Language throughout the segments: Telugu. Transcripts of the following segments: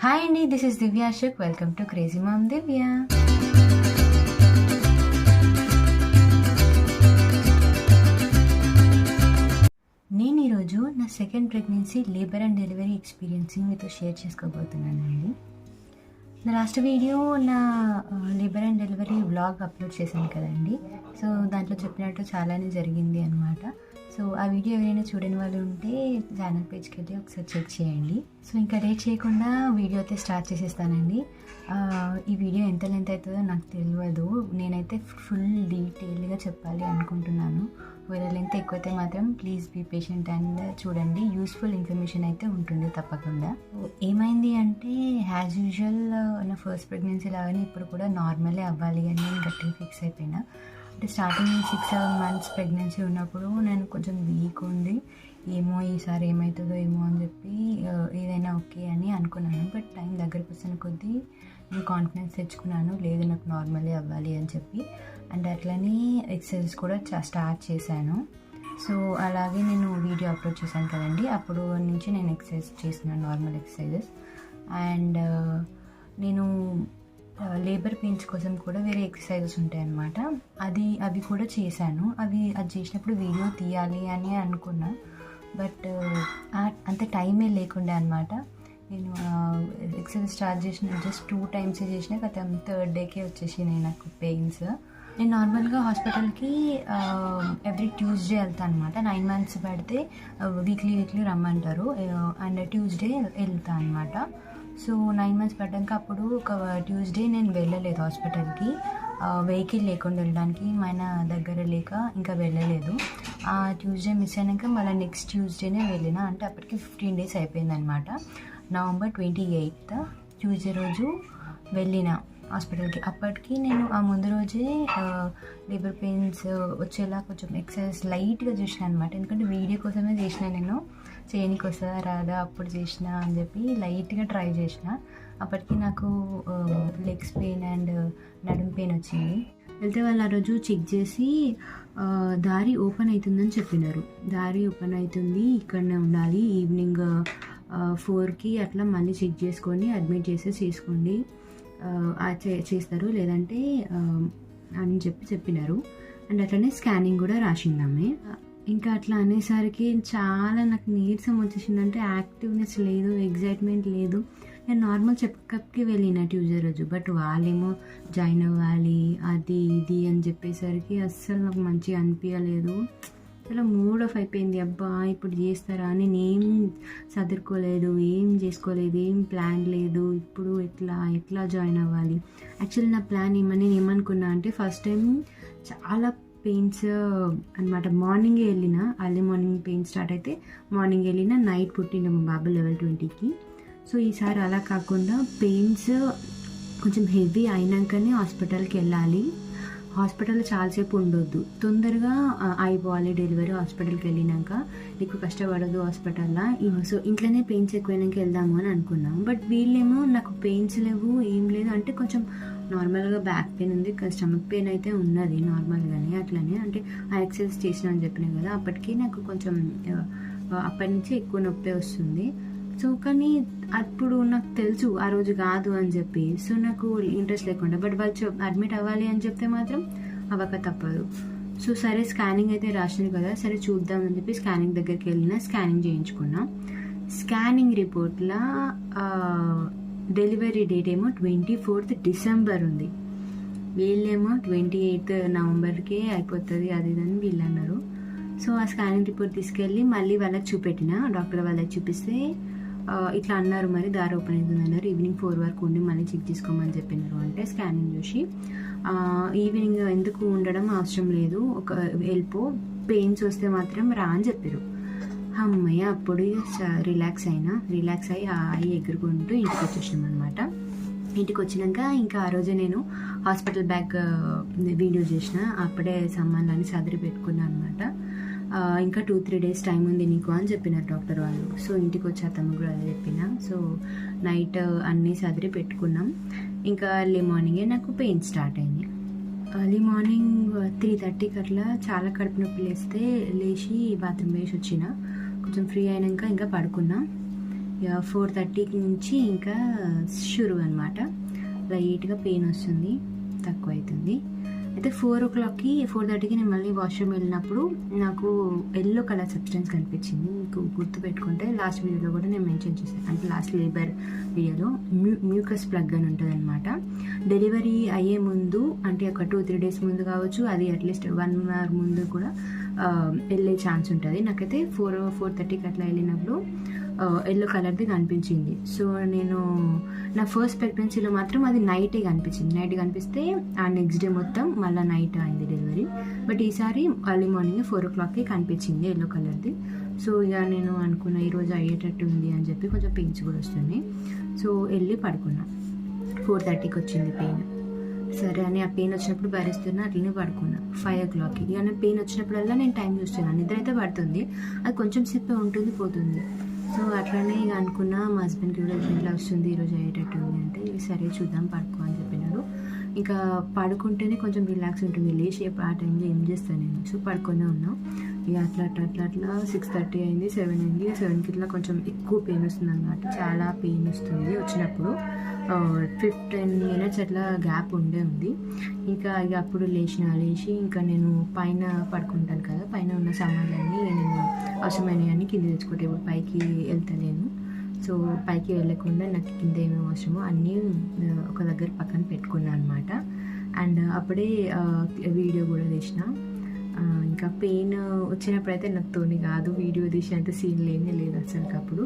హాయ్ అండి, this is Divya Ashok. Welcome to crazy mom Divya. నేను ఈరోజు నా second pregnancy labour and delivery ఎక్స్పీరియన్స్ని మీతో షేర్ చేసుకోబోతున్నానండి. నా లాస్ట్ వీడియో నా labour and delivery vlog upload చేశాను కదండి. సో దాంట్లో చెప్పినట్టు చాలానే జరిగింది అనమాట. సో ఆ వీడియో ఎవరైనా చూడని వాళ్ళు ఉంటే ఛానల్ పేజ్కి వెళ్ళి ఒకసారి చెక్ చేయండి. సో ఇంకా లేట్ చేయకుండా వీడియో అయితే స్టార్ట్ చేసేస్తానండి. ఈ వీడియో ఎంత లెంత్ అవుతుందో నాకు తెలియదు. నేనైతే ఫుల్ డీటెయిల్గా చెప్పాలి అనుకుంటున్నాను. ఒకవేళ లెంత్ ఎక్కువైతే మాత్రం ప్లీజ్ బీ పేషెంట్ అండ్ చూడండి. యూస్ఫుల్ ఇన్ఫర్మేషన్ అయితే ఉంటుంది తప్పకుండా. ఏమైంది అంటే యాజ్ యూజువల్ నా ఫస్ట్ ప్రెగ్నెన్సీ లాగానే ఇప్పుడు కూడా నార్మలే అవ్వాలి అని నేను గట్టిగా ఫిక్స్ అయిపోయినా. అంటే స్టార్టింగ్ 6-7 months ప్రెగ్నెన్సీ ఉన్నప్పుడు నేను కొంచెం వీక్ ఉంది, ఏమో ఈసారి ఏమవుతుందో ఏమో అని చెప్పి ఏదైనా ఓకే అని అనుకున్నాను. బట్ టైం దగ్గరికి వస్తున్న కొద్దీ నేను కాన్ఫిడెన్స్ తెచ్చుకున్నాను, లేదు నాకు నార్మలే అవ్వాలి అని చెప్పి. అండ్ అట్లనే ఎక్సర్సైజెస్ కూడా స్టార్ట్ చేశాను. సో అలాగే నేను వీడియో అప్లోడ్ చేశాను కదండి, అప్పుడు నుంచి నేను ఎక్సర్సైజ్ చేస్తున్నాను, నార్మల్ ఎక్సర్సైజెస్. అండ్ నేను లేబర్ పెయిన్స్ కోసం కూడా వేరే ఎక్సర్సైజెస్ ఉంటాయి అన్నమాట. అవి కూడా చేశాను. అది చేసినప్పుడు వీడియో తీయాలి అని అనుకున్నా, బట్ అంత టైమే లేకుండే అనమాట. నేను ఎక్సర్సైజ్ స్టార్ట్ చేసిన జస్ట్ 2 times చేసిన, గత 3rd dayకే వచ్చేసినాయి నాకు పెయిన్స్. నేను నార్మల్గా హాస్పిటల్కి ఎవ్రీ ట్యూస్డే వెళ్తాను అనమాట. 9 months పడితే వీక్లీ రమ్మంటారు. అండ్ ట్యూస్డే వెళ్తాను అనమాట. సో 9 months పడ్డాక అప్పుడు ఒక ట్యూస్డే నేను వెళ్ళలేదు హాస్పిటల్కి. వెహికల్ లేకుండా వెళ్ళడానికి మన దగ్గర లేక ఇంకా వెళ్ళలేదు. ఆ ట్యూస్డే మిస్ అయినాక మళ్ళీ నెక్స్ట్ ట్యూస్డేనే వెళ్ళిన. అంటే అప్పటికి 15 days అయిపోయింది అనమాట. November 28th ట్యూస్డే రోజు వెళ్ళిన హాస్పిటల్కి. అప్పటికి నేను ఆ ముందు రోజే లేబర్ పెయిన్స్ వచ్చేలా కొంచెం ఎక్సర్సైజ్ లైట్గా చేసిన అనమాట. ఎందుకంటే వీడియో కోసమే చేసిన, నేను చేయనికి వస్తుందా రాదా అప్పుడు చేసిన అని చెప్పి లైట్గా ట్రై చేసిన. అప్పటికి నాకు లెగ్స్ పెయిన్ అండ్ నడుము పెయిన్ వచ్చింది. వెళ్తే వాళ్ళు ఆ రోజు చెక్ చేసి దారి ఓపెన్ అవుతుందని చెప్పినారు. దారి ఓపెన్ అవుతుంది, ఇక్కడనే ఉండాలి, ఈవినింగ్ 4కి అట్లా మళ్ళీ చెక్ చేసుకొని అడ్మిట్ చేసుకోండి చేస్తారు, లేదంటే అని చెప్పినారు. అండ్ అట్లనే స్కానింగ్ కూడా రాసిందామే. ఇంకా అట్లా అనేసరికి చాలా నాకు నీరసం వచ్చేసిందంటే యాక్టివ్నెస్ లేదు, ఎగ్జైట్మెంట్ లేదు. నేను నార్మల్ చెకప్కి వెళ్ళిన ట్యూస్డే రోజు, బట్ వాళ్ళేమో జాయిన్ అవ్వాలి అది ఇది అని చెప్పేసరికి అస్సలు నాకు మంచిగా అనిపించలేదు. చాలా మూడ్ ఆఫ్ అయిపోయింది. అబ్బా ఇప్పుడు చేస్తారా అని నేనేం చదువుకోలేదు, ఏం చేసుకోలేదు, ఏం ప్లాన్ లేదు. ఇప్పుడు ఎట్లా జాయిన్ అవ్వాలి. యాక్చువల్లీ నా ప్లాన్ నేను ఏమనుకున్నా అంటే ఫస్ట్ టైం చాలా పెయిన్స్ అనమాట. మార్నింగే వెళ్ళిన, అర్లీ మార్నింగ్ పెయిన్ స్టార్ట్ అయితే మార్నింగ్ వెళ్ళిన, నైట్ పుట్టిన మా బాబు level 20కి. సో ఈసారి అలా కాకుండా పెయిన్స్ కొంచెం హెవీ అయినాకనే హాస్పిటల్కి వెళ్ళాలి. హాస్పిటల్లో చాలాసేపు ఉండొద్దు, తొందరగా అయిపోవాలి డెలివరీ. హాస్పిటల్కి వెళ్ళినాక నీకు కష్టపడదు హాస్పిటల్లో. సో ఇంట్లోనే పెయిన్స్ ఎక్కువైనాక వెళ్దాము అని అనుకున్నాం. బట్ వీళ్ళేమో నాకు పెయిన్స్ లేవు, ఏం లేదు అంటే కొంచెం నార్మల్గా బ్యాక్ పెయిన్ ఉంది, స్టమక్ పెయిన్ అయితే ఉన్నది నార్మల్గానే. అట్లనే అంటే ఆ ఎక్సర్సైజ్ చేసిన అని చెప్పినా కదా, అప్పటికి నాకు కొంచెం అప్పటి నుంచి ఎక్కువ నొప్పి వస్తుంది. సో కానీ అప్పుడు నాకు తెలుసు ఆ రోజు కాదు అని చెప్పి, సో నాకు ఇంట్రెస్ట్ లేకుండా. బట్ వాళ్ళు అడ్మిట్ అవ్వాలి అని చెప్తే మాత్రం అవ్వక తప్పదు. సో సరే స్కానింగ్ అయితే రాసింది కదా, సరే చూద్దాం అని చెప్పి స్కానింగ్ దగ్గరికి వెళ్ళిన, స్కానింగ్ చేయించుకున్నా. స్కానింగ్ రిపోర్ట్లో డెలివరీ డేట్ ఏమో 24th December ఉంది. వీళ్ళేమో 28th Novemberకే అయిపోతుంది అది ఇదని వీళ్ళు అన్నారు. సో ఆ స్కానింగ్ రిపోర్ట్ తీసుకెళ్ళి మళ్ళీ వాళ్ళకి చూపెట్టిన, డాక్టర్ వాళ్ళకి చూపిస్తే ఇట్లా అన్నారు, మరి దారి ఓపెన్ అవుతుంది అన్నారు. ఈవినింగ్ 4 వరకు ఉండి మళ్ళీ చెక్ చేసుకోమని చెప్పినారు. అంటే స్కానింగ్ చూసి ఈవినింగ్ ఎందుకు ఉండడం అవసరం లేదు, వెళ్ళిపో, పెయిన్స్ వస్తే మాత్రం రా అని చెప్పారు. అమ్మయ్య అప్పుడు రిలాక్స్ అయ్యి ఎగురుకుంటూ ఇంటికి వచ్చేసినాం అనమాట. ఇంటికి వచ్చినాక ఇంకా ఆ రోజే నేను హాస్పిటల్ బ్యాగ్ వీడియో చేసిన, అప్పుడే సామాన్లన్నీ సదిరి పెట్టుకున్నాను అనమాట. ఇంకా 2-3 days టైం ఉంది నీకు అని చెప్పినారు డాక్టర్ వాళ్ళు. సో ఇంటికి వచ్చి అతను కూడా అదే చెప్పిన. సో నైట్ అన్నీ సదిరి పెట్టుకున్నాం. ఇంకా ఎర్లీ మార్నింగే నాకు పెయిన్ స్టార్ట్ అయింది. ఎర్లీ మార్నింగ్ 3:30కి అట్లా చాలా కడుపు నొప్పి లేచి బాత్రూమ్ వేసి వచ్చిన. కొంచెం ఫ్రీ అయినాక ఇంకా పడుకున్నా. ఇక 4:30 నుంచి ఇంకా షురు అనమాట. లైట్గా పెయిన్ వస్తుంది, తక్కువ అవుతుంది. అయితే 4:30కి నేను మళ్ళీ వాష్రూమ్ వెళ్ళినప్పుడు నాకు ఎల్లో కలర్ సబ్స్టెన్స్ కనిపించింది. మీకు గుర్తు పెట్టుకుంటే లాస్ట్ వీడియోలో కూడా నేను మెన్షన్ చేశాను, అంటే లాస్ట్ లేబర్ వీడియోలో మ్యూకస్ ప్లగ్ అని ఉంటుంది అనమాట. డెలివరీ అయ్యే ముందు, అంటే ఒక 2-3 డేస్ ముందు కావచ్చు, అది అట్లీస్ట్ 1 hour ముందు కూడా వెళ్ళే ఛాన్స్ ఉంటుంది. నాకైతే 4:30కి అట్లా వెళ్ళినప్పుడు ఎల్లో కలర్ది కనిపించింది. సో నేను నా ఫస్ట్ ప్రెగ్నెన్సీలో మాత్రం అది నైటే కనిపించింది. నైట్ కనిపిస్తే ఆ నెక్స్ట్ డే మొత్తం మళ్ళీ నైట్ అయింది డెలివరీ. బట్ ఈసారి ఎర్లీ మార్నింగ్ 4 o'clockకి కనిపించింది ఎల్లో కలర్ది. సో ఇక నేను అనుకున్న ఈరోజు అయ్యేటట్టు ఉంది అని చెప్పి కొంచెం పెయిన్స్ కూడా వస్తున్నాయి. సో వెళ్ళి పడుకున్నా. 4:30కి వచ్చింది పెయిన్. సరే అని ఆ పెయిన్ వచ్చినప్పుడు భరిస్తున్నా, అట్లనే పడుకున్నా. 5 o'clockకి ఇక నేను పెయిన్ వచ్చినప్పుడల్లా నేను టైం చూస్తున్నాను. నిద్ర అయితే పడుతుంది, అది కొంచెం సేపే ఉంటుంది, పోతుంది. సో అట్లనే ఇక అనుకున్నా, మా హస్బెండ్కి కూడా ఇట్లా వస్తుంది, ఈరోజు అయ్యేటట్టు ఉంది అంటే సరే చూద్దాం పడుకో అని చెప్పినాడు. ఇంకా పడుకుంటేనే కొంచెం రిలాక్స్ ఉంటుంది, లేచి ఆ టైంలో ఏం చేస్తాను నేను. సో పడుకునే ఉన్నాం. ఇక అట్లా 6:30 అయింది, 7 అయింది. 7కి ఇట్లా కొంచెం ఎక్కువ పెయిన్ వస్తుంది అన్నమాట. చాలా పెయిన్ వస్తుంది. వచ్చినప్పుడు 15 minutes అట్లా గ్యాప్ ఉంది. ఇంకా ఇక అప్పుడు లేచి ఇంకా నేను పైన పడుకుంటాను కదా, పైన ఉన్న సామాన్లన్నీ నేను అవసరమైనవన్నీ కింద తెచ్చుకుంటే, ఇప్పుడు పైకి వెళ్తలేను. సో పైకి వెళ్ళకుండా నాకు కింద ఏమేమి అవసరమో అన్నీ ఒక దగ్గర పక్కన పెట్టుకున్నాను అనమాట. అండ్ అప్పుడే వీడియో కూడా తీసిన. ఇంకా పెయిన్ వచ్చినప్పుడైతే నాకు తోని కాదు, వీడియో తీసేంత సీన్ లేనే లేదు అసలుకి. అప్పుడు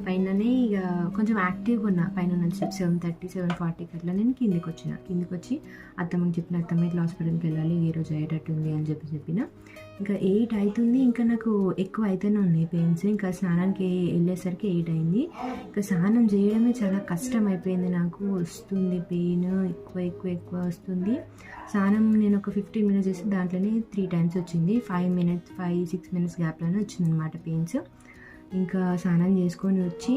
పైననే ఇక కొంచెం యాక్టివ్గా ఉన్నా. పైన నుంచి 7:30, 7:40కి అట్లా నేను కిందికి వచ్చి అత్తమ్మకి చెప్పిన, అత్తమ్మ ఇట్లా హాస్పిటల్కి వెళ్ళాలి, ఈరోజు అయ్యేటట్టు ఉంది అని చెప్పిన. ఇంకా 8 అవుతుంది. ఇంకా నాకు ఎక్కువ అయితేనే ఉన్నాయి పెయిన్స్. ఇంకా స్నానానికి వెళ్ళేసరికి 8 అయింది. ఇంకా స్నానం చేయడమే చాలా కష్టం అయిపోయింది నాకు. వస్తుంది పెయిన్, ఎక్కువ వస్తుంది. స్నానం నేను ఒక 15 minutes చేసి దాంట్లోనే 3 times వచ్చింది. 5-6 minutes గ్యాప్లోనే వచ్చింది అనమాట పెయిన్స్. ఇంకా స్నానం చేసుకొని వచ్చి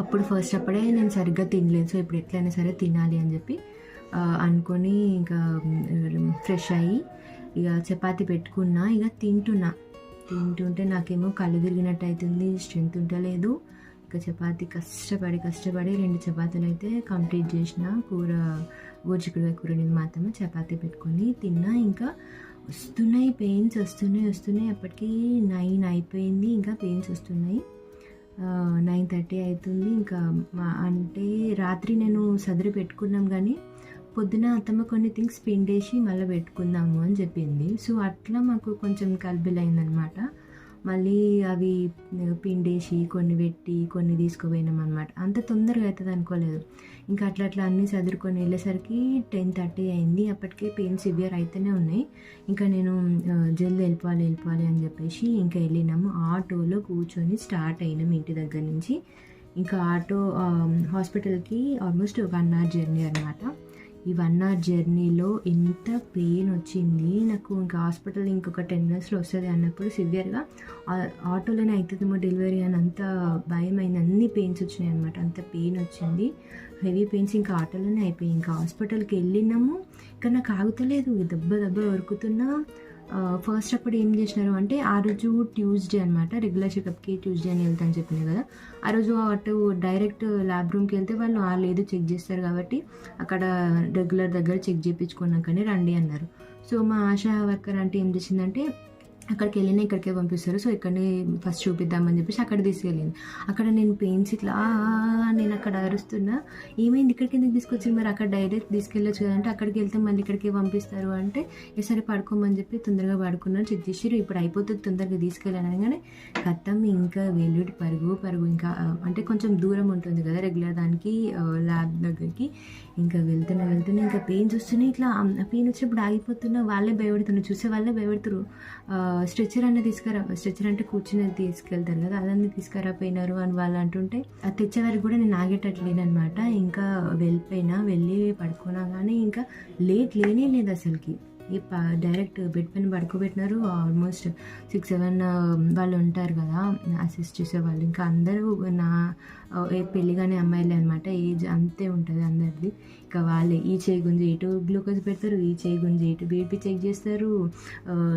అప్పుడే నేను సరిగ్గా తినలేదు. సో ఇప్పుడు ఎట్లయినా సరే తినాలి అని చెప్పి అనుకొని ఇంకా ఫ్రెష్ అయ్యి ఇక చపాతి పెట్టుకున్నా. ఇక తింటుంటే నాకేమో కళ్ళు తిరిగినట్టు అవుతుంది, స్ట్రెంత్ ఉంటలేదు. ఇంకా చపాతి కష్టపడి 2 చపాతీలు అయితే కంప్లీట్ చేసిన. గోరుచిక్కుడుకాయ కూర మాత్రమే చపాతీ పెట్టుకొని తిన్నా. ఇంకా వస్తున్నాయి పెయిన్స్, వస్తున్నాయి. అప్పటికి 9 అయిపోయింది, ఇంకా పెయిన్స్ వస్తున్నాయి. 9:30 అవుతుంది. ఇంకా అంటే రాత్రి నేను సదిరి పెట్టుకున్నాం, కానీ పొద్దున అత్తమ్మ కొన్ని థింగ్స్ పిండేసి మళ్ళీ పెట్టుకుందాము అని చెప్పింది. సో అట్లా మాకు కొంచెం కల్బిలైందనమాట. మళ్ళీ అవి పిండేసి కొన్ని పెట్టి కొన్ని తీసుకుపోయినాం అనమాట. అంత తొందరగా అవుతుంది అనుకోలేదు. ఇంకా అట్లా అన్నీ చదువుకొని వెళ్ళేసరికి 10:30 అయింది. అప్పటికే పెయిన్ సివియర్ అయితేనే ఉన్నాయి. ఇంకా నేను జల్దీ వెళ్ళిపోవాలి అని చెప్పేసి ఇంకా వెళ్ళినాము. ఆటోలో కూర్చొని స్టార్ట్ అయినాము ఇంటి దగ్గర నుంచి. ఇంకా ఆటో హాస్పిటల్కి ఆల్మోస్ట్ 1 hour జర్నీ అనమాట. ఈ 1 hour జర్నీలో ఎంత పెయిన్ వచ్చింది నాకు. ఇంకా హాస్పిటల్ ఇంకొక 10 minutesలో వస్తుంది అన్నప్పుడు సివియర్గా ఆటోలోనే అవుతుందేమో డెలివరీ అని అంత భయం అయింది. అన్ని పెయిన్స్ వచ్చినాయి అనమాట. అంత పెయిన్ వచ్చింది, హెవీ పెయిన్స్. ఇంకా ఆటోలోనే అయిపోయి ఇంకా హాస్పిటల్కి వెళ్ళినాము. ఇంకా నాకు ఆగుతలేదు, దెబ్బ వరుకుతున్నా. ఫస్ట్ అప్పుడు ఏం చేసినారు అంటే, ఆ రోజు ట్యూస్డే అనమాట, రెగ్యులర్ చెకప్కి ట్యూస్డే అని వెళ్తాను చెప్పిన కదా. ఆ రోజు అటు డైరెక్ట్ ల్యాబ్ రూమ్కి వెళ్తే వాళ్ళు ఏదో చెక్ చేస్తారు కాబట్టి అక్కడ రెగ్యులర్ దగ్గర చెక్ చేయించుకున్నాకనే రండి అన్నారు. సో మా ఆశా వర్కర్ అంటే ఏం చేసిందంటే, అక్కడికి వెళ్ళినా ఇక్కడికే పంపిస్తారు, సో ఇక్కడనే ఫస్ట్ చూపిద్దామని చెప్పేసి అక్కడ తీసుకెళ్ళింది. అక్కడ నేను పెయిన్స్ ఇట్లా నేను అక్కడ అరుస్తున్నా, ఏమైంది ఇక్కడికి ఎందుకు తీసుకొచ్చింది, మరి అక్కడ డైరెక్ట్ తీసుకెళ్ళొచ్చు కదంటే, అక్కడికి వెళ్తే మళ్ళీ ఇక్కడికే పంపిస్తారు అంటే, సరే పడుకోమని చెప్పి తొందరగా పడుకున్నాను. చెక్ చేసి ఇప్పుడు అయిపోతుంది తొందరగా తీసుకెళ్ళాను అనగానే కథం ఇంకా వెల్లుడి పరుగు ఇంకా అంటే కొంచెం దూరం ఉంటుంది కదా రెగ్యులర్ దానికి ల్యాబ్ దగ్గరికి. ఇంకా వెళ్తున్నా ఇంకా పెయిన్స్ వస్తున్నాయి. ఇట్లా పెయిన్ వచ్చినప్పుడు ఆగిపోతున్నా, వాళ్ళే భయపడుతున్నారు, చూసే వాళ్ళే భయపడుతున్నారు. స్ట్రెచ్చర్ అన్నీ స్ట్రెచ్చర్ అంటే కూర్చుని తీసుకెళ్తారు కదా, అదన్నీ తీసుకురాపోయినారు అని వాళ్ళు అంటుంటే అది తెచ్చే వరకు కూడా నేను ఆగేటట్లేనమాట. ఇంకా వెళ్ళి పడుకున్నా కానీ ఇంకా లేనే లేదు అసలుకి. ఈ డైరెక్ట్ బెడ్ పైన పడుకోబెట్టినారు. ఆల్మోస్ట్ 6-7 వాళ్ళు ఉంటారు కదా అసిస్ట్ చేసే వాళ్ళు. ఇంకా అందరూ నా పెళ్ళిగానే అమ్మాయిలే అనమాట, ఏజ్ అంతే ఉంటుంది అందరిది. ఇంకా వాళ్ళే ఈ చేయి గుంజి ఇటు గ్లూకోజ్ పెడతారు, ఈ చేయి గుంజి ఇటు బీపీ చెక్ చేస్తారు,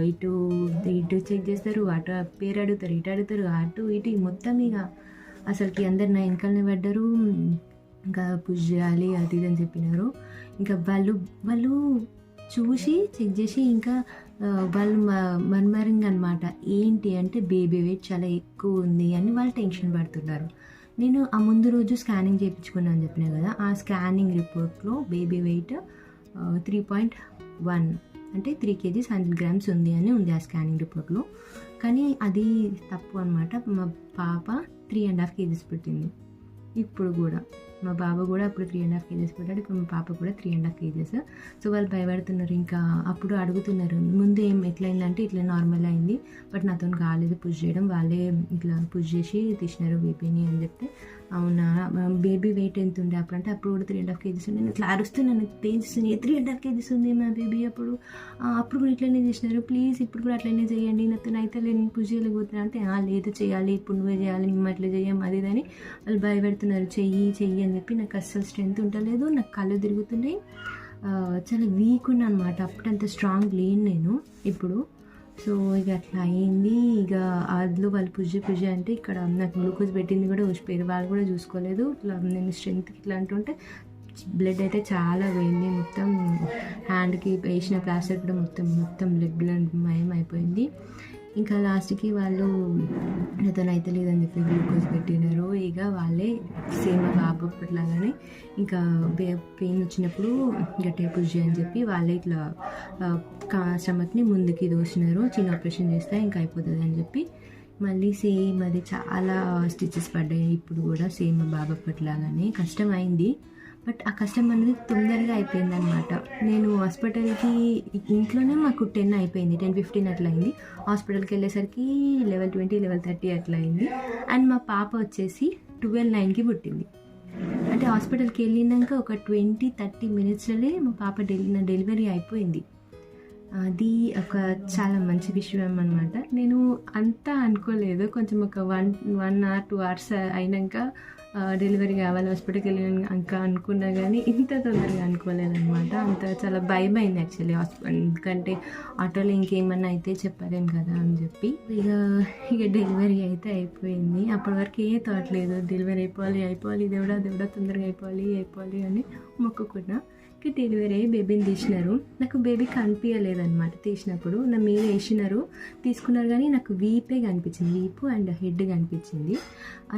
ఇటు చెక్ చేస్తారు, అటు పేరు అడుగుతారు, ఇటు అడుగుతారు, అటు ఇటు మొత్తం ఇక అసలుకి అందరు నా వెనకాలనే పడ్డారు. ఇంకా పుష్ చేయాలి అది ఇది అని చెప్పినారు. ఇంకా వాళ్ళు చూసి చెక్ చేసి ఇంకా వాళ్ళు మర్మరింగ్ అనమాట. ఏంటి అంటే బేబీ వెయిట్ చాలా ఎక్కువ ఉంది అని వాళ్ళు టెన్షన్ పడుతున్నారు. నేను ఆ ముందు రోజు స్కానింగ్ చేయించుకున్నాను అని చెప్పినా కదా, ఆ స్కానింగ్ రిపోర్ట్లో బేబీ వెయిట్ 3.1 అంటే 3 kgs 100 grams ఉంది అని ఉంది ఆ స్కానింగ్ రిపోర్ట్లో. కానీ అది తప్పు అనమాట. మా పాప 3.5 kgs పుట్టింది. ఇప్పుడు కూడా మా బాబు కూడా అప్పుడు 3.5 kgs పుట్టాడు. ఇప్పుడు మా పాప కూడా 3.5 kgs. సో వాళ్ళు భయపడుతున్నారు. ఇంకా అప్పుడు అడుగుతున్నారు, ముందు ఎట్లయిందంటే ఇట్లా నార్మల్ అయింది, బట్ నాతో కాలేదు పుష్ చేయడం, వాళ్ళే ఇట్లా పుష్ చేసి తీసినారు బేబీని అని చెప్తే, అవునా బేబీ వెయిట్ ఎంత ఉండే అప్పుడు అంటే అప్పుడు కూడా 3.5 kgs ఉంది. నేను ఇట్లా అరుస్తున్నాను, పెయిన్స్ 3.5 kgs ఉంది మా బేబీ అప్పుడు కూడా ఇట్లనే చేసినారు, ప్లీజ్ ఇప్పుడు కూడా అట్లనే చేయండి, నాతో అయితే నేను పుష్ చేయలేకపోతున్నా అంటే లేదు చేయాలి, ఇప్పుడు నువ్వే చేయాలి, మేము అట్లా చేయం అది అని వాళ్ళు భయపెడుతున్నారు. చెయ్యి అని చెప్పి నాకు అస్సలు స్ట్రెంత్ ఉండలేదు, నాకు కళ్ళు తిరుగుతున్నాయి, చాలా వీక్ ఉన్నా అనమాట. అప్పుడు అంత స్ట్రాంగ్ లేను నేను ఇప్పుడు. సో ఇక అట్లా అయింది. ఇక అందులో వాళ్ళు పుష్ అంటే ఇక్కడ నాకు గ్లూకోజ్ పెట్టింది కూడా ఊసిపోయారు, వాళ్ళు కూడా చూసుకోలేదు. ఇట్లా నేను స్ట్రెంత్కి ఇట్లా అంటుంటే బ్లడ్ అయితే చాలా పోయింది, మొత్తం హ్యాండ్కి వేసిన ప్లాస్టర్ కూడా మొత్తం బ్లడ్ మయం అయిపోయింది. ఇంకా లాస్ట్కి వాళ్ళు నాతో అయితే లేదని చెప్పి గ్లూకోజ్ పెట్టినారు. ఇక వాళ్ళే సేమ్ బాబు అప్పట్లాగానే ఇంకా పెయిన్ వచ్చినప్పుడు గట్టిగా పుష్ అని చెప్పి వాళ్ళే ఇట్లా స్టమక్ని ముందుకి దోసినారు, చిన్న ఆపరేషన్ చేస్తే ఇంకా అయిపోతుంది అని చెప్పి. మళ్ళీ సేమ్ అది చాలా స్టిచెస్ పడ్డాయి. ఇప్పుడు కూడా సేమ్ బాబు అప్పట్లాగానే కష్టం అయింది, బట్ ఆ కష్టం అనేది తొందరగా అయిపోయింది అనమాట. నేను హాస్పిటల్కి ఇంట్లోనే మాకు 10 అయిపోయింది, 10:15 అట్లా అయింది. హాస్పిటల్కి వెళ్ళేసరికి 11:20 11:30 అట్లా అయింది. అండ్ మా పాప వచ్చేసి 12:09కి పుట్టింది. అంటే హాస్పిటల్కి వెళ్ళినాక ఒక 20-30 minutesలోనే మా పాప డెలివరీ అయిపోయింది. అది ఒక చాలా మంచి విషయం అనమాట. నేను అంతా అనుకోలేదు, కొంచెం ఒక 1 hour 2 hours అయినాక డెలివరీ కావాలి హాస్పిటల్కి వెళ్ళినాక అనుకున్నా, కానీ ఇంత తొందరగా అనుకోలేదన్నమాట. అంత చాలా భయం అయింది యాక్చువల్లీ హాస్పిటల్, ఎందుకంటే ఆటోలో ఇంకేమన్నా అయితే చెప్పలేం కదా అని చెప్పి. ఇక డెలివరీ అయితే అయిపోయింది. అప్పటి వరకు ఏ థాట్ లేదు, డెలివరీ అయిపోవాలి దేవుడా తొందరగా అయిపోవాలి అని మొక్కుకున్నా. డెలివరీ అయ్యి బేబీని తీసినారు. నాకు బేబీ కనిపించలేదన్నమాట తీసినప్పుడు, నా మీద వేసినారు తీసుకున్నారు, కానీ నాకు వీపే కనిపించింది, వీపు అండ్ హెడ్ కనిపించింది.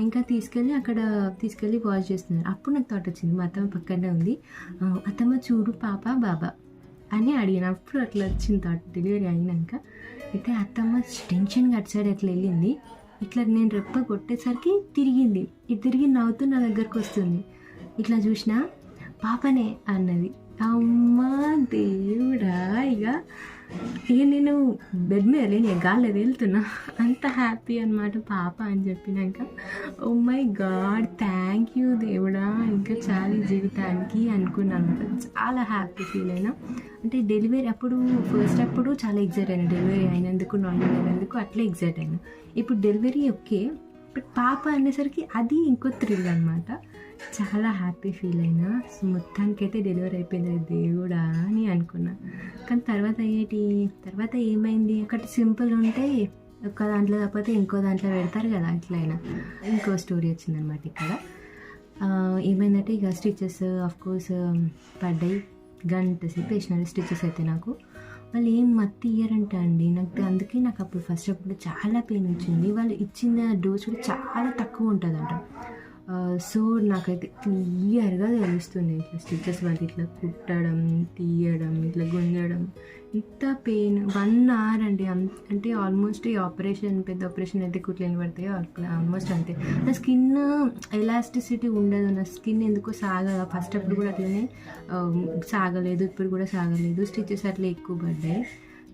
ఇంకా తీసుకెళ్ళి వాష్ చేస్తున్నారు. అప్పుడు నాకు థాట్ వచ్చింది, మా అత్తమ్మ పక్కనే ఉంది, అత్తమ్మ చూడు పాప బాబా అని అడిగిన. అప్పుడు అట్లా వచ్చింది థాట్ డెలివరీ అయినాక. అయితే అత్తమ్మ టెన్షన్గా అటు సైడ్ అట్లా వెళ్ళింది. ఇట్లా నేను రెప్ప కొట్టేసరికి తిరిగి నవ్వుతూ నా దగ్గరకు వస్తుంది. ఇట్లా చూసినా పాపనే అన్నది. అమ్మా దేవుడా, ఇక నేను బెడ్ మీద లేని గాల్లో వెళ్తున్నా, అంత హ్యాపీ అనమాట పాప అని చెప్పినాక. Oh my god, thank you దేవుడా, ఇంకా చాలా జీవితానికి అనుకున్నాను అనమాట. చాలా హ్యాపీ ఫీల్ అయినా. అంటే డెలివరీ అప్పుడు చాలా ఎగ్జైట్ అయినా, డెలివరీ అయినందుకు నార్మల్ అయినందుకు అట్లా ఎగ్జైట్ అయినా. ఇప్పుడు డెలివరీ ఓకే, బట్ పాప అనేసరికి అది ఇంకో థ్రిల్ అనమాట. చాలా హ్యాపీ ఫీల్ అయినా. మొత్తానికైతే డెలివరీ అయిపోయింది దేవుడా అని అనుకున్నా. కానీ తర్వాత ఏమైంది, ఒకటి సింపుల్ ఉంటే ఒక దాంట్లో కాకపోతే ఇంకో దాంట్లో పెడతారు కదా, అట్లయినా ఇంకో స్టోరీ వచ్చిందనమాట ఇక్కడ. ఏమైందంటే ఇక స్టిచెస్ ఆఫ్కోర్స్ పడ్డాయి, గంట సేపు వేసినారు స్టిచెస్ అయితే. నాకు వాళ్ళు ఏం మత్తి ఇయ్యారంట అండి, అందుకే నాకు అప్పుడు చాలా పెయిన్ వచ్చింది. వాళ్ళు ఇచ్చిన డోస్ కూడా చాలా తక్కువ ఉంటుందంట. సో నాకైతే క్లియర్గా తెలుస్తుంది ఇట్లా స్టిచెస్ వాళ్ళు ఇట్లా కుట్టడం, తీయడం, ఇట్లా గుంజడం, ఇంత పెయిన్. 1 hour అండి. అంటే ఆల్మోస్ట్ ఈ పెద్ద ఆపరేషన్ అయితే కుట్లేని పడతాయో ఆల్మోస్ట్ అంతే. నా స్కిన్ ఎలాస్టిసిటీ ఉండదు, నా స్కిన్ ఎందుకో సాగదు. ఫస్ట్ అప్పుడు కూడా అట్లనే సాగలేదు, ఇప్పుడు కూడా సాగలేదు. స్టిచెస్ అట్లా ఎక్కువ పడ్డాయి.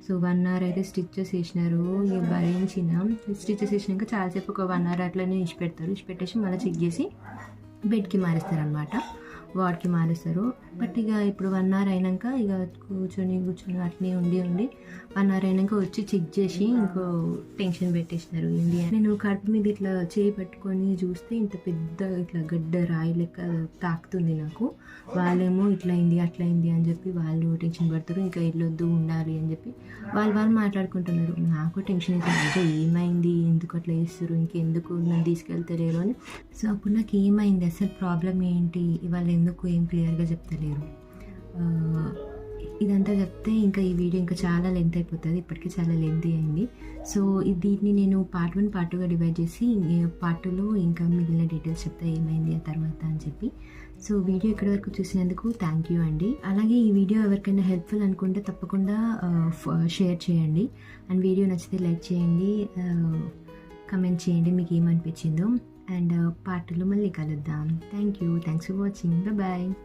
సో 1 hour అయితే స్టిచెస్ వేసినారు. ఇక భరించిన స్టిచెస్ వేసినాక చాలాసేపు ఒక 1 hour అట్లనే ఇచ్చిపెట్టేసి మళ్ళీ చెక్ చేసి బెడ్కి మారిస్తారనమాట. వార్డ్కి మారుస్తారు. బట్ ఇక ఇప్పుడు 1 అవర్ అయినాక ఇక కూర్చొని అట్నే ఉండి 1 అవర్ అయినాక వచ్చి చెక్ చేసి ఇంకో టెన్షన్ పెట్టేసినారు ఏంటి అని. నేను కడుపు మీద ఇట్లా చేయి పట్టుకొని చూస్తే ఇంత పెద్ద ఇట్లా గడ్డ రాయి లెక్క తాకుతుంది నాకు. వాళ్ళేమో ఇట్లా అయింది అట్లా అయింది అని చెప్పి వాళ్ళు టెన్షన్ పడతారు, ఇంకా వెళ్ళొద్దు ఉండాలి అని చెప్పి వాళ్ళు మాట్లాడుకుంటున్నారు. నాకు టెన్షన్ అయితే ఏమైంది, ఎందుకు అట్లా చేస్తారు, ఇంకెందుకు నన్ను తీసుకెళ్తలేరు అని. సో అప్పుడు నాకు ఏమైంది, అసలు ప్రాబ్లం ఏంటి, వాళ్ళు ఎందుకు ఏం క్లియర్గా చెప్తలేరు. ఇదంతా చెప్తే ఇంకా ఈ వీడియో ఇంకా చాలా లెంత్ అయిపోతుంది, ఇప్పటికీ చాలా లెంత్ అయింది. సో దీన్ని నేను పార్ట్ 1 పార్ట్ 2గా డివైడ్ చేసి పార్ట్ 2లో ఇంకా మిగిలిన డీటెయిల్స్ చెప్తా ఏమైంది ఆ తర్వాత అని చెప్పి. సో వీడియో ఇక్కడి వరకు చూసినందుకు థ్యాంక్ యూ అండి. అలాగే ఈ వీడియో ఎవరికైనా హెల్ప్ఫుల్ అనుకుంటే తప్పకుండా షేర్ చేయండి. అండ్ వీడియో నచ్చితే లైక్ చేయండి, కమెంట్ చేయండి మీకు ఏమనిపించిందో. అండ్ పార్ట్ 2లో మళ్ళీ కలుద్దాం. Thank you, thanks for watching, bye.